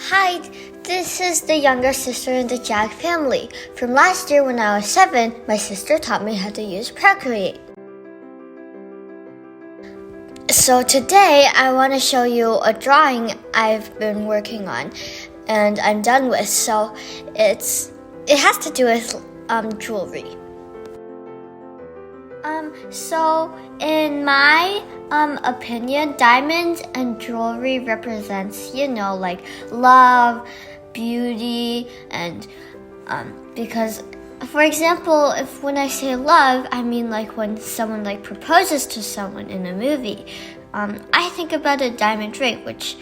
Hi, this is the younger sister in the Jag family. From last year when I was 7, my sister taught me how to use Procreate. So today I want to show you a drawing I've been working on and I'm done with. So it has to do with jewelry. So in my opinion, diamonds and jewelry represents, like love, beauty, and because, for example, when I say love, I mean like when someone proposes to someone in a movie. I think about a diamond ring, which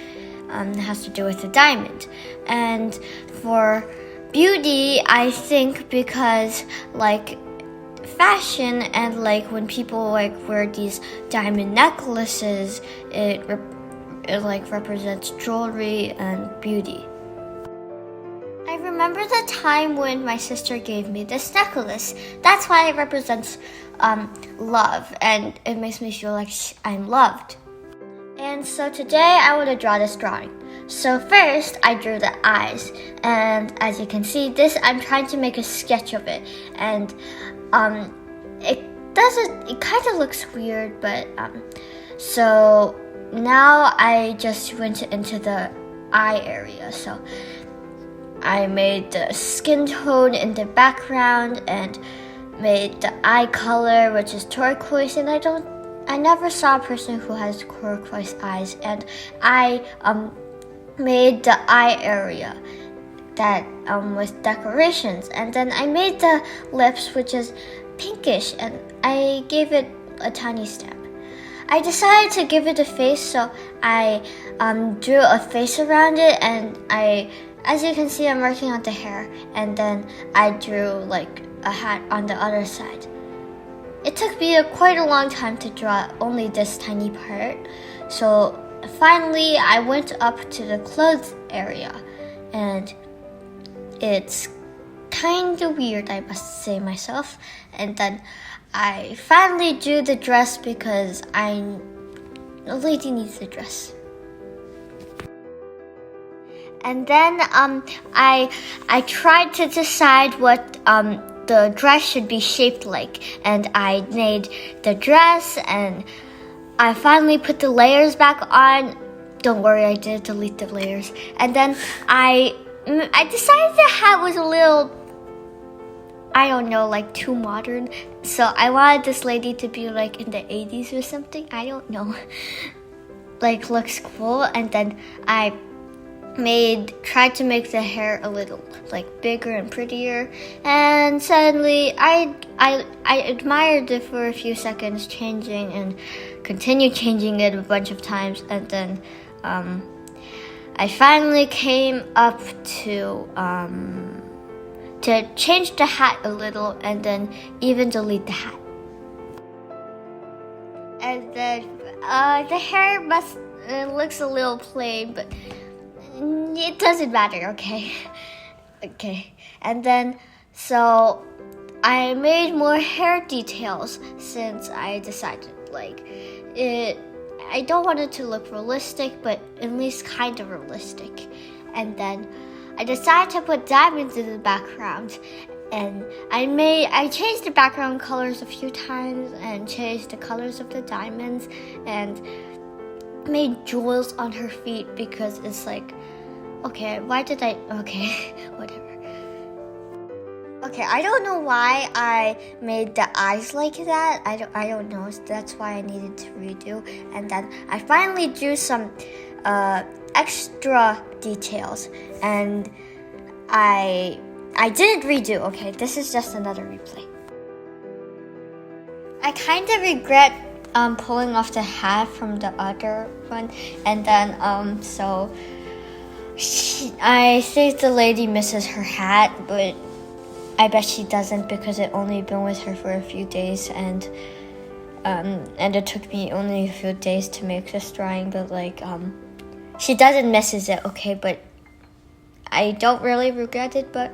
has to do with a diamond. And for beauty, I think because fashion and when people wear these diamond necklaces, it represents jewelry and beauty. I remember the time when my sister gave me this necklace. That's why it represents love, and it makes me feel like I'm loved. And so today I want to draw this drawing. So first I drew the eyes, and as you can see, I'm trying to make a sketch of it, and it kind of looks weird, but so now I just went into the eye area. So I made the skin tone in the background and made the eye color, which is turquoise, and I never saw a person who has turquoise eyes, and I made the eye area that with decorations, and then I made the lips, which is pinkish, and I gave it a tiny stamp. I decided to give it a face, so I drew a face around it, and as you can see, I'm working on the hair, and then I drew a hat on the other side. It took me quite a long time to draw only this tiny part, so finally I went up to the clothes area, and it's kind of weird, I must say myself. And then I finally drew the dress because a lady needs a dress. And then I tried to decide what the dress should be shaped like, and I made the dress, and I finally put the layers back on. Don't worry, I did delete the layers. And then I decided the hat was a little, too modern. So I wanted this lady to be in the 80s or something. I don't know. Looks cool. And then I tried to make the hair a little bigger and prettier. And suddenly I admired it for a few seconds, changing and continued changing it a bunch of times. And then I finally came up to change the hat a little, and then even delete the hat. And then the hair looks a little plain, but it doesn't matter, okay? Okay. And then so I made more hair details since I decided I don't want it to look realistic, but at least kind of realistic. And then I decided to put diamonds in the background, and I changed the background colors a few times and changed the colors of the diamonds and made jewels on her feet because it's whatever. Okay, I don't know why I made the eyes like that. I don't know. That's why I needed to redo. And then I finally drew some extra details, and I didn't redo. Okay, this is just another replay. I kind of regret pulling off the hat from the other one, and then I think the lady misses her hat, but I bet she doesn't because it only been with her for a few days, and it took me only a few days to make this drawing, but she doesn't misses it, okay, but I don't really regret it, but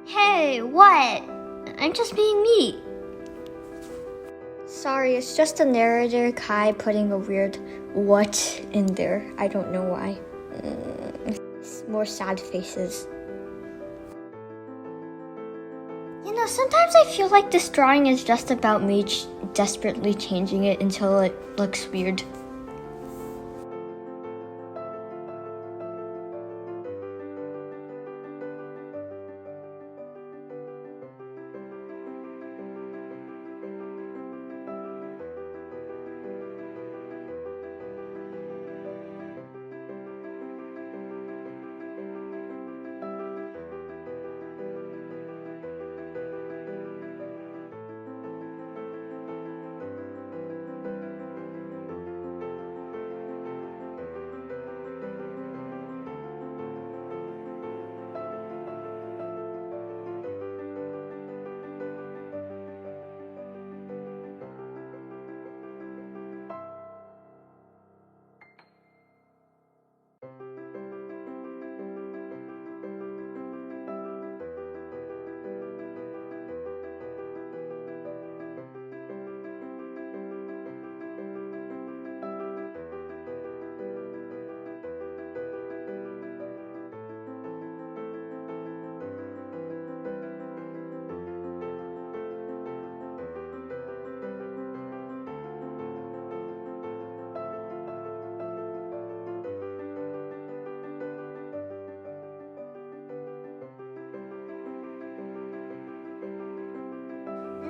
hey, what? I'm just being me. Sorry, it's just the narrator Kai putting a weird what in there. I don't know why. more sad faces. You know, sometimes I feel like this drawing is just about me desperately changing it until it looks weird.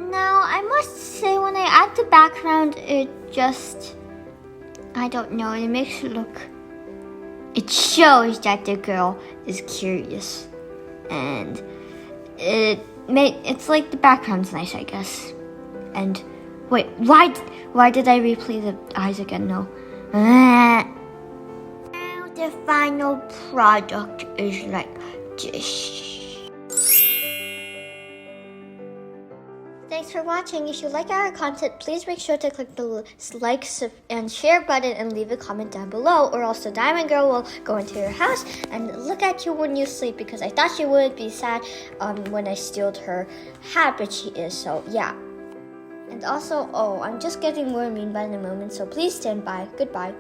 Now, I must say, when I add the background, I don't know, it makes it look, it shows that the girl is curious. And it's like the background's nice, I guess. And, wait, why did I replay the eyes again? No. Now the final product is like this. Thanks for watching. If you like our content, please make sure to click the like and share button and leave a comment down below, or else the Diamond Girl will go into your house and look at you when you sleep, because I thought she wouldn't be sad when I stealed her hat, but she is, so yeah. And also, I'm just getting more mean by the moment, so please stand by. Goodbye.